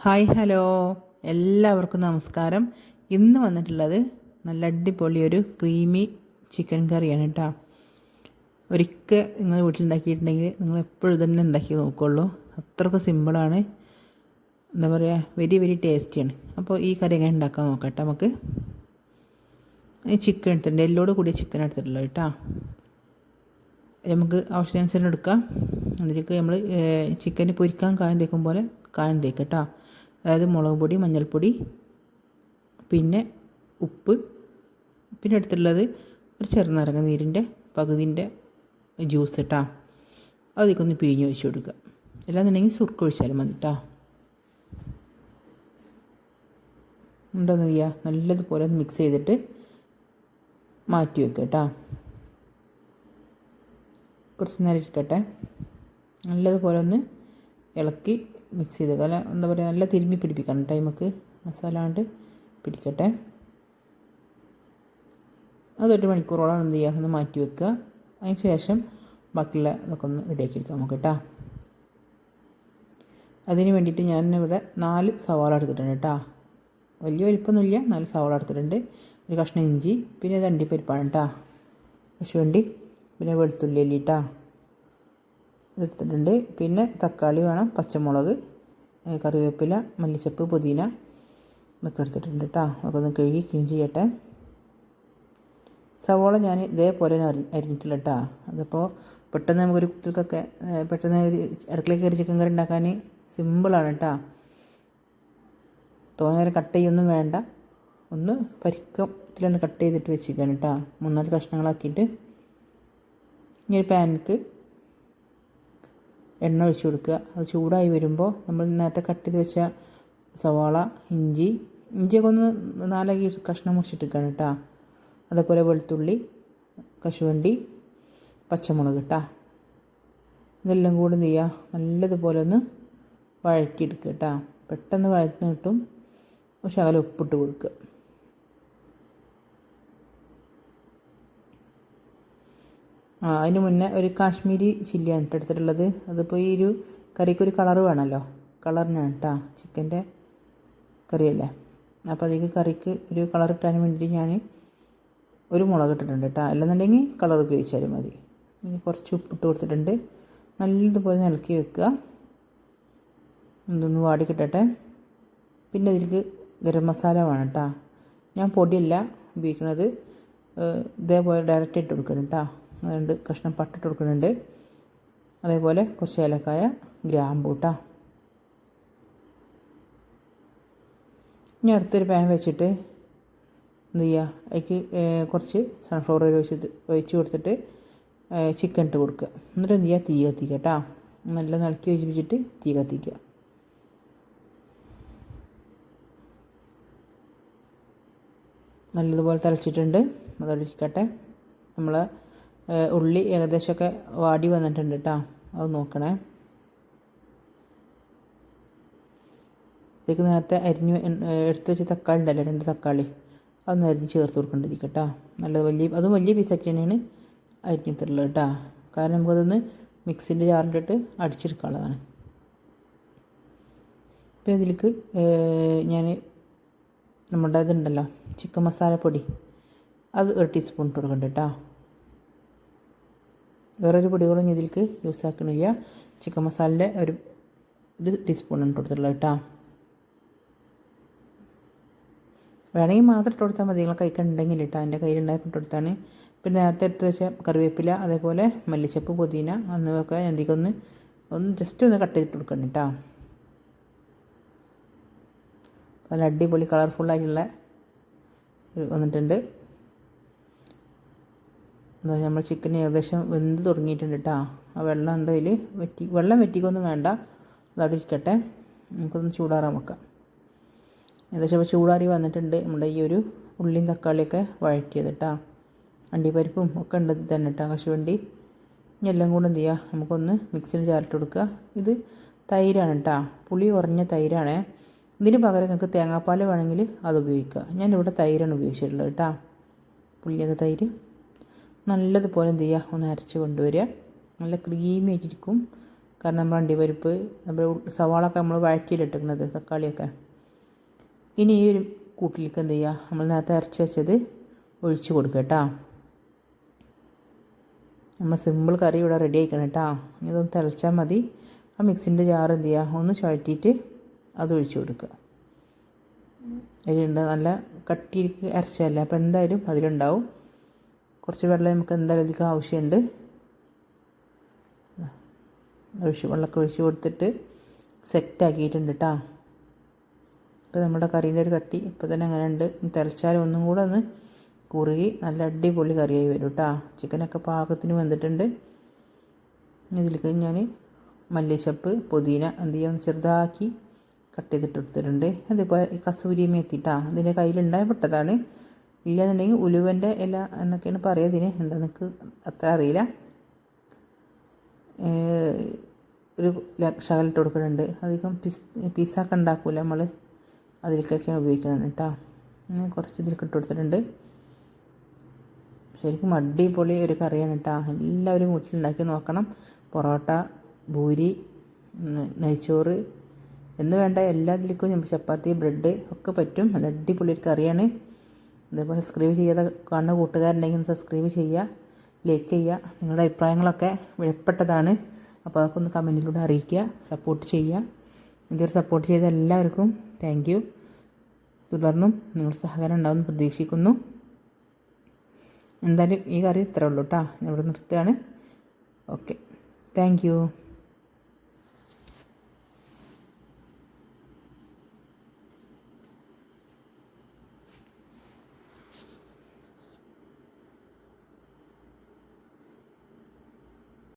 Hi hello എല്ലാവർക്കും നമസ്കാരം. ഇന്ന് വന്നിട്ടുള്ളത് നല്ല അടിപൊളി ഒരു ക്രീമി ചിക്കൻ കറിയാണ് കേട്ടോ. ഒരിക്കൽ നിങ്ങൾ വീട്ടിലുണ്ടാക്കിയിട്ടുണ്ടെങ്കിൽ നിങ്ങൾ എപ്പോഴും തന്നെ ഉണ്ടാക്കി നോക്കുള്ളൂ. അത്രയ്ക്ക് സിമ്പിളാണ്, എന്താ പറയുക, വെരി വെരി ടേസ്റ്റിയാണ്. അപ്പോൾ ഈ കറി എങ്ങനെ ഉണ്ടാക്കാൻ നോക്കാം നമുക്ക്. ഈ ചിക്കൻ എടുത്തിട്ടുണ്ട്, എല്ലോട് കൂടിയ ചിക്കൻ എടുത്തിട്ടുള്ളത് കേട്ടോ. നമുക്ക് ആവശ്യാനുസരണം എടുക്കാം. അതിലേക്ക് നമ്മൾ ചിക്കന് പൊരിക്കാൻ കായം തേക്കും പോലെ കായം തേക്കാം കേട്ടോ. അതായത് മുളക് പൊടി, മഞ്ഞൾപ്പൊടി, പിന്നെ ഉപ്പ്, പിന്നെ എടുത്തുള്ളത് ഒരു ചെറുനാരങ്ങ നീരിൻ്റെ പകുതിൻ്റെ ജ്യൂസ് കേട്ടോ. അതിലേക്കൊന്ന് പിഴിഞ്ഞ് ഒഴിച്ച് കൊടുക്കുക. അല്ലാന്നുണ്ടെങ്കിൽ സുർക്ക ഒഴിച്ചാലും മതി കേട്ടോ. ഉണ്ടോയെന്ന് ചെയ്യുക, നല്ലതുപോലെ ഒന്ന് മിക്സ് ചെയ്തിട്ട് മാറ്റി വെക്കുക കേട്ടോ. കുറച്ച് നേരം ഇരിക്കട്ടെ. നല്ലതുപോലെ ഒന്ന് ഇളക്കി മിക്സ് ചെയ്ത് അല്ല, എന്താ പറയുക, നല്ല തിരുമ്മി പിടിപ്പിക്കണം ടൈമൊക്കെ മസാല കൊണ്ട് പിടിക്കട്ടെ. അതൊരു മണിക്കൂറോളം എന്ത് ചെയ്യുക, ഒന്ന് മാറ്റി വെക്കുക. അതിന് ശേഷം ബാക്കിയുള്ള ഇതൊക്കെ ഒന്ന് റെഡിയാക്കി എടുക്കാം നമുക്ക് കേട്ടോ. അതിന് വേണ്ടിയിട്ട് ഞാനിവിടെ 4 സവാള എടുത്തിട്ടുണ്ട് കേട്ടോ. വലിയ വലിപ്പമൊന്നുമില്ല, 4 സവാള എടുത്തിട്ടുണ്ട്. ഒരു കഷ്ണം ഇഞ്ചി, പിന്നെ ഇത് അണ്ടിപ്പരിപ്പാണ് കേട്ടോ, കശുവണ്ടി, പിന്നെ വെളുത്തുള്ളി അല്ലി കേട്ടോ എടുത്തിട്ടുണ്ട്. പിന്നെ തക്കാളി വേണം, പച്ചമുളക്, കറിവേപ്പില, മല്ലിച്ചപ്പ്, പുതിന ഇതൊക്കെ എടുത്തിട്ടുണ്ട് കേട്ടോ. അതൊക്കെ ഒന്ന് കഴുകി ക്ലീൻ ചെയ്യട്ടെ. സവോള ഞാൻ ഇതേപോലെ അരിഞ്ഞിട്ടില്ല കേട്ടോ. അതിപ്പോൾ പെട്ടെന്ന് നമുക്കൊരു കുട്ടികൾക്കൊക്കെ പെട്ടെന്ന് അടുക്കളയിൽ കയറി ചിക്കൻ കറി ഉണ്ടാക്കാൻ സിമ്പിളാണ് കേട്ടോ. തോനെ നേരം കട്ട് ചെയ്യൊന്നും വേണ്ട, ഒന്ന് പരിക്കത്തിലാണ് കട്ട് ചെയ്തിട്ട് വെച്ചിരിക്കുകയാണ് കേട്ടോ. 3-4 കഷ്ണങ്ങളാക്കിയിട്ട് ഇനി ഒരു പാനിക്ക് എണ്ണ ഒഴിച്ച് കൊടുക്കുക. അത് ചൂടായി വരുമ്പോൾ നമ്മൾ നേരത്തെ കട്ട് ചെയ്ത് വെച്ച സവാള, ഇഞ്ചിയൊക്കെ ഒന്ന് 4 കഷ്ണം മുറിച്ചിട്ടിരിക്കുകയാണ് കേട്ടോ. അതേപോലെ വെളുത്തുള്ളി, കശുവണ്ടി, പച്ചമുളക് കേട്ടോ. ഇതെല്ലാം കൂടി എന്ത് ചെയ്യുക, നല്ലതുപോലെ ഒന്ന് വഴറ്റിയെടുക്കുക കേട്ടോ. പെട്ടെന്ന് വഴറ്റി കിട്ടും. ശകലം ഉപ്പിട്ട് കൊടുക്കുക. അതിന് മുന്നേ ഒരു കാശ്മീരി ചില്ലിയാണ് കേട്ടോ എടുത്തിട്ടുള്ളത്. അതിപ്പോൾ ഈ ഒരു കറിക്കൊരു കളറ് വേണമല്ലോ, കളറിനാണ് കേട്ടോ, ചിക്കൻ്റെ കറിയല്ലേ. അപ്പോൾ അതിലേക്ക് കറിക്ക് ഒരു കളർ ഇട്ടാൻ വേണ്ടി ഞാൻ ഒരു മുളക് ഇട്ടിട്ടുണ്ട് കേട്ടോ. അല്ലെന്നുണ്ടെങ്കിൽ കളർ ഉപയോഗിച്ചാലും മതി. ഇനി കുറച്ച് ഉപ്പിട്ട് കൊടുത്തിട്ടുണ്ട്. നല്ലതുപോലെ ഇളക്കി വെക്കുക. ഇതൊന്ന് വാടി കിട്ടട്ടെ. പിന്നെ ഇതിലേക്ക് ഗരം മസാല വേണം കേട്ടോ. ഞാൻ പൊടിയല്ല ഉപയോഗിക്കുന്നത്, ഇതേപോലെ ഡയറക്റ്റ് ഇട്ട് കൊടുക്കണം കേട്ടോ. 2 കഷ്ണം പട്ടിട്ട് കൊടുക്കുന്നുണ്ട്. അതേപോലെ കുറച്ച് ഏലക്കായ, ഗ്രാമ്പൂ കേട്ടോ. ഇനി അടുത്തൊരു പാൻ വെച്ചിട്ട് എന്ത് ചെയ്യുക, അതിലേക്ക് കുറച്ച് സൺഫ്ലവർ ഓയിൽ ഒഴിച്ച് കൊടുത്തിട്ട് ചിക്കൻ ഇട്ട് കൊടുക്കുക. എന്നിട്ട് എന്ത് ചെയ്യുക, തീ കത്തിക്കുക കേട്ടോ. നല്ല ഇളക്കി യോജിപ്പിച്ചിട്ട് തീ കത്തിക്കുക. നല്ലതുപോലെ തിളച്ചിട്ടുണ്ട്, അതൊഴിക്കട്ടെ. നമ്മൾ ഉള്ളി ഏകദേശമൊക്കെ വാടി വന്നിട്ടുണ്ട് കേട്ടോ, അത് നോക്കണേ. ഇതിലേക്ക് നേരത്തെ അരിഞ്ഞ് എടുത്ത് വെച്ച് തക്കാളി ഉണ്ടല്ലോ, 2 തക്കാളി, അതൊന്ന് അരിഞ്ഞ് ചേർത്ത് കൊടുക്കേണ്ടിരിക്കും കേട്ടോ. നല്ലത് അതും വലിയ പീസാക്കി തന്നെയാണ് അരിഞ്ഞിട്ടുള്ളത് കേട്ടോ. കാരണം നമുക്കതൊന്ന് മിക്സിൻ്റെ ജാറിലിട്ട് അടിച്ചെടുക്കാനുള്ളതാണ്. അപ്പോൾ ഇതിലേക്ക് ഞാൻ നമ്മുടെ ഇതുണ്ടല്ലോ ചിക്കൻ മസാലപ്പൊടി, അത് 1 ടീസ്പൂൺ ഇട്ട് കൊടുക്കണ്ട കേട്ടോ. വേറൊരു പൊടികളും ഇതിലേക്ക് യൂസ് ആക്കണില്ല. ചിക്കൻ മസാലയുടെ ഒരു ടീസ്പൂൺ ഇട്ട് കൊടുത്തിട്ടുള്ളത് കേട്ടോ. വേണമെങ്കിൽ മാത്രം ഇട്ട് കൊടുത്താൽ മതി, നിങ്ങൾ കഴിക്കുന്നുണ്ടെങ്കിൽ കേട്ടോ. എൻ്റെ കയ്യിലുണ്ടായപ്പോൾ ഇട്ട് കൊടുത്താണ്. പിന്നെ നേരത്തെ എടുത്ത് വെച്ച കറിവേപ്പില, അതേപോലെ മല്ലിച്ചപ്പ്, പുതിന എന്നിവയൊക്കെ എന്തെങ്കിലും ഒന്ന് ജസ്റ്റ് ഒന്ന് കട്ട് ചെയ്തിട്ട് കൊടുക്കണം കേട്ടോ. നല്ല അടിപൊളി കളർഫുള്ളായിട്ടുള്ള വന്നിട്ടുണ്ട്. എന്താ, നമ്മൾ ചിക്കൻ ഏകദേശം വെന്ത് തുടങ്ങിയിട്ടുണ്ട് കേട്ടോ. ആ വെള്ളം ഉണ്ട് അതിൽ, വെള്ളം വറ്റിക്കൊന്നും വേണ്ട, അതവിടെ ഇരിക്കട്ടെ. നമുക്കൊന്ന് ചൂടാറാൻ വെക്കാം. ഏകദേശം ഇപ്പോൾ ചൂടാറി വന്നിട്ടുണ്ട് നമ്മുടെ ഈ ഒരു ഉള്ളിയും തക്കാളിയൊക്കെ വഴറ്റിയത് കേട്ടോ. അണ്ടിപ്പരിപ്പും ഒക്കെ ഉണ്ട് തന്നെ കേട്ടോ, കശുവണ്ടി. ഇനി എല്ലാം കൂടെ എന്ത് ചെയ്യുക, നമുക്കൊന്ന് മിക്സിയിൽ ചേർത്ത് കൊടുക്കുക. ഇത് തൈരാണ് കേട്ടോ, പുളി കുറഞ്ഞ തൈരാണ്. ഇതിന് പകരം നിങ്ങൾക്ക് തേങ്ങാപ്പാൽ വേണമെങ്കിൽ അത് ഉപയോഗിക്കുക. ഞാനിവിടെ തൈരാണ് ഉപയോഗിച്ചിട്ടുള്ളത് കേട്ടോ, പുളിയാത്ത തൈര്. നല്ലതുപോലെ എന്ത് ചെയ്യുക, ഒന്ന് അരച്ച് കൊണ്ടുവരിക. നല്ല ക്രീമി ആയിട്ടിരിക്കും കാരണം നമ്മൾ അണ്ടിപ്പരിപ്പ് നമ്മൾ സവാളൊക്കെ നമ്മൾ വഴറ്റിയിലിട്ടിരിക്കുന്നത് തക്കാളിയൊക്കെ. ഇനി ഈ ഒരു കൂട്ടിലേക്ക് എന്ത് ചെയ്യുക, നമ്മൾ നേരത്തെ അരച്ച് വെച്ചത് ഒഴിച്ച് കൊടുക്കുക കേട്ടോ. നമ്മൾ സിമ്പിൾ കറി ഇവിടെ റെഡി ആയിക്കണം കേട്ടോ. ഇതൊന്ന് തിളച്ചാൽ മതി. ആ മിക്സിൻ്റെ ജാർ എന്ത് ചെയ്യുക, ഒന്ന് ചുഴറ്റിയിട്ട് അത് ഒഴിച്ച് കൊടുക്കുക. അതിലുണ്ട് നല്ല കട്ടിയിലേക്ക് അരച്ചതല്ല, അപ്പോൾ എന്തായാലും അതിലുണ്ടാവും കുറച്ച് വെള്ളം. നമുക്ക് എന്തായാലും ഇതിലേക്ക് ആവശ്യമുണ്ട്. വെള്ളമൊക്കെ ഒഴിച്ച് കൊടുത്തിട്ട് സെറ്റാക്കിയിട്ടുണ്ട് കേട്ടോ. ഇപ്പോൾ നമ്മുടെ കറീൻ്റെ ഒരു കട്ടി ഇപ്പോൾ തന്നെ അങ്ങനെ ഉണ്ട്. തിളച്ചാലും ഒന്നും കൂടെ ഒന്ന് കുറുകി നല്ല അടിപൊളി കറിയായി വരും കേട്ടോ. ചിക്കനൊക്കെ പാകത്തിന് വെന്തിട്ടുണ്ട്. ഇതിലേക്ക് ഞാൻ മല്ലിച്ചപ്പ് പുതിന എന്ത് ചെയ്യാൻ ചെറുതാക്കി കട്ട് ചെയ്തിട്ട് എടുത്തിട്ടുണ്ട്. അതേപോലെ കസൂരി മേത്തി ട്ടാ, ഇതിൻ്റെ കയ്യിലുണ്ടായ പെട്ടതാണ്. ഇല്ലാന്നുണ്ടെങ്കിൽ ഉലുവൻ്റെ ഇല എന്നൊക്കെയാണ് പറയുക ഇതിന്, എന്താ എനിക്ക് അത്ര അറിയില്ല. ഒരു ശകലിട്ട് കൊടുക്കുന്നുണ്ട്. അധികം പിസ്സൊക്കെ ഉണ്ടാക്കൂല നമ്മൾ, അതിലേക്കൊക്കെയാണ് ഉപയോഗിക്കണം കേട്ടോ. അങ്ങനെ കുറച്ച് ഇതിലേക്ക് ഇട്ട് കൊടുത്തിട്ടുണ്ട്. ശരിക്കും അടിപൊളി ഒരു കറിയാണ് കേട്ടോ. എല്ലാവരും വീട്ടിലുണ്ടാക്കി നോക്കണം. പൊറോട്ട, ഭൂരി, നെയ്ച്ചോറ് എന്ന് വേണ്ട എല്ലാത്തിലേക്കും ചപ്പാത്തി, ബ്രെഡ് ഒക്കെ പറ്റും. നല്ല അടിപൊളി ഒരു കറിയാണ്. അതേപോലെ സബ്സ്ക്രൈബ് ചെയ്യാതെ കാണുന്ന കൂട്ടുകാരുണ്ടെങ്കിൽ സബ്സ്ക്രൈബ് ചെയ്യുക, ലൈക്ക് ചെയ്യുക. നിങ്ങളുടെ അഭിപ്രായങ്ങളൊക്കെ വിലപ്പെട്ടതാണ്. അപ്പോൾ അതൊക്കെ ഒന്ന് കമൻറ്റിലൂടെ അറിയിക്കുക, സപ്പോർട്ട് ചെയ്യുക. ഇതൊരു സപ്പോർട്ട് ചെയ്ത എല്ലാവർക്കും താങ്ക് യു. തുടർന്നും നിങ്ങളുടെ സഹകരണം ഉണ്ടാകുമെന്ന് പ്രതീക്ഷിക്കുന്നു. എന്തായാലും ഈ കറി ഇത്രേ ഉള്ളൂ കേട്ടോ. ഞാൻ ഇവിടെ നിർത്തുകയാണ്. Okay, thank you.